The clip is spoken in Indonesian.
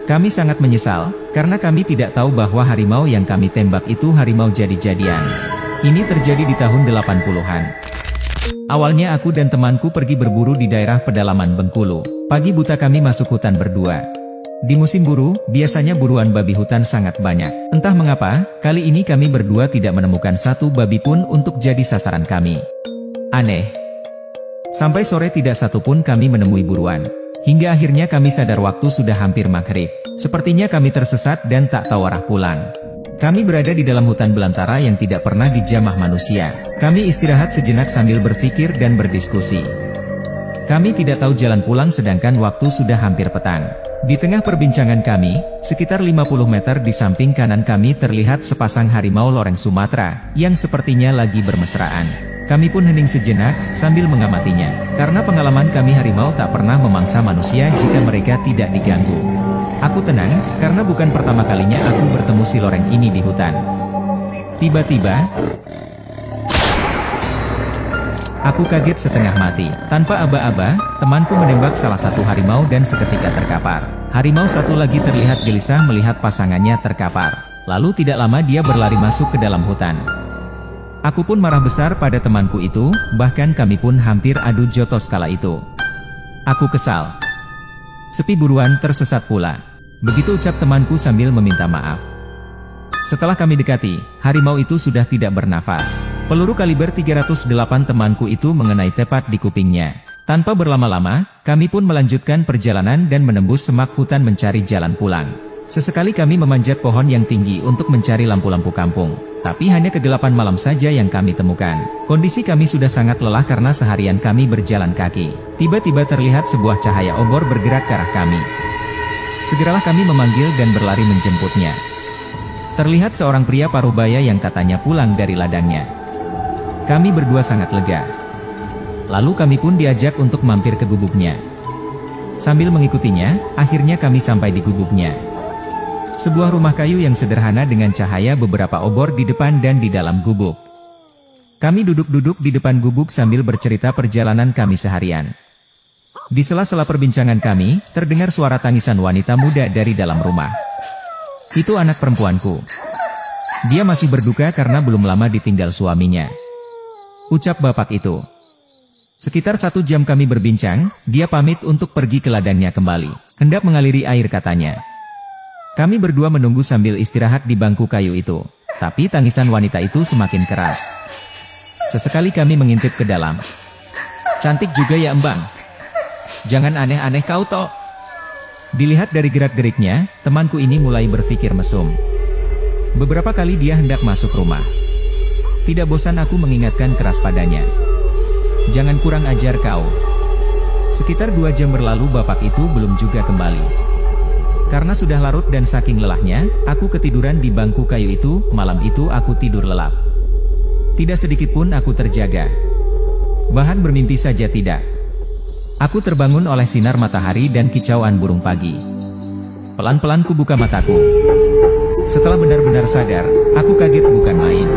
Kami sangat menyesal, karena kami tidak tahu bahwa harimau yang kami tembak itu harimau jadi-jadian. Ini terjadi di tahun 80-an. Awalnya aku dan temanku pergi berburu di daerah pedalaman Bengkulu. Pagi buta kami masuk hutan berdua. Di musim buru, biasanya buruan babi hutan sangat banyak. Entah mengapa, kali ini kami berdua tidak menemukan satu babi pun untuk jadi sasaran kami. Aneh. Sampai sore tidak satu pun kami menemui buruan. Hingga akhirnya kami sadar waktu sudah hampir maghrib. Sepertinya kami tersesat dan tak tahu arah pulang. Kami berada di dalam hutan belantara yang tidak pernah dijamah manusia. Kami istirahat sejenak sambil berpikir dan berdiskusi. Kami tidak tahu jalan pulang sedangkan waktu sudah hampir petang. Di tengah perbincangan kami, sekitar 50 meter di samping kanan kami terlihat sepasang harimau loreng Sumatera, yang sepertinya lagi bermesraan. Kami pun hening sejenak, sambil mengamatinya. Karena pengalaman kami harimau tak pernah memangsa manusia jika mereka tidak diganggu. Aku tenang, karena bukan pertama kalinya aku bertemu si loreng ini di hutan. Tiba-tiba, aku kaget setengah mati. Tanpa aba-aba, temanku menembak salah satu harimau dan seketika terkapar. Harimau satu lagi terlihat gelisah melihat pasangannya terkapar. Lalu tidak lama dia berlari masuk ke dalam hutan. Aku pun marah besar pada temanku itu, bahkan kami pun hampir adu jotos kala itu. Aku kesal. Sepi buruan tersesat pula. Begitu ucap temanku sambil meminta maaf. Setelah kami dekati, harimau itu sudah tidak bernafas. Peluru kaliber 308 temanku itu mengenai tepat di kupingnya. Tanpa berlama-lama, kami pun melanjutkan perjalanan dan menembus semak hutan mencari jalan pulang. Sesekali kami memanjat pohon yang tinggi untuk mencari lampu-lampu kampung. Tapi hanya kegelapan malam saja yang kami temukan. Kondisi kami sudah sangat lelah karena seharian kami berjalan kaki. Tiba-tiba terlihat sebuah cahaya obor bergerak ke arah kami. Segeralah kami memanggil dan berlari menjemputnya. Terlihat seorang pria parubaya yang katanya pulang dari ladangnya. Kami berdua sangat lega. Lalu kami pun diajak untuk mampir ke gubuknya. Sambil mengikutinya, akhirnya kami sampai di gubuknya. Sebuah rumah kayu yang sederhana dengan cahaya beberapa obor di depan dan di dalam gubuk. Kami duduk-duduk di depan gubuk sambil bercerita perjalanan kami seharian. Di sela-sela perbincangan kami, terdengar suara tangisan wanita muda dari dalam rumah. Itu anak perempuanku. Dia masih berduka karena belum lama ditinggal suaminya. Ucap bapak itu. Sekitar 1 jam kami berbincang, dia pamit untuk pergi ke ladangnya kembali. Hendak mengaliri air katanya. Kami berdua menunggu sambil istirahat di bangku kayu itu. Tapi tangisan wanita itu semakin keras. Sesekali kami mengintip ke dalam. Cantik juga ya Embang. Jangan aneh-aneh kau toh. Dilihat dari gerak-geriknya, temanku ini mulai berpikir mesum. Beberapa kali dia hendak masuk rumah. Tidak bosan aku mengingatkan keras padanya. Jangan kurang ajar kau. Sekitar 2 jam berlalu bapak itu belum juga kembali. Karena sudah larut dan saking lelahnya, aku ketiduran di bangku kayu itu. Malam itu aku tidur lelap. Tidak sedikit pun aku terjaga. Bahkan bermimpi saja tidak. Aku terbangun oleh sinar matahari dan kicauan burung pagi. Pelan-pelan ku buka mataku. Setelah benar-benar sadar, aku kaget bukan main.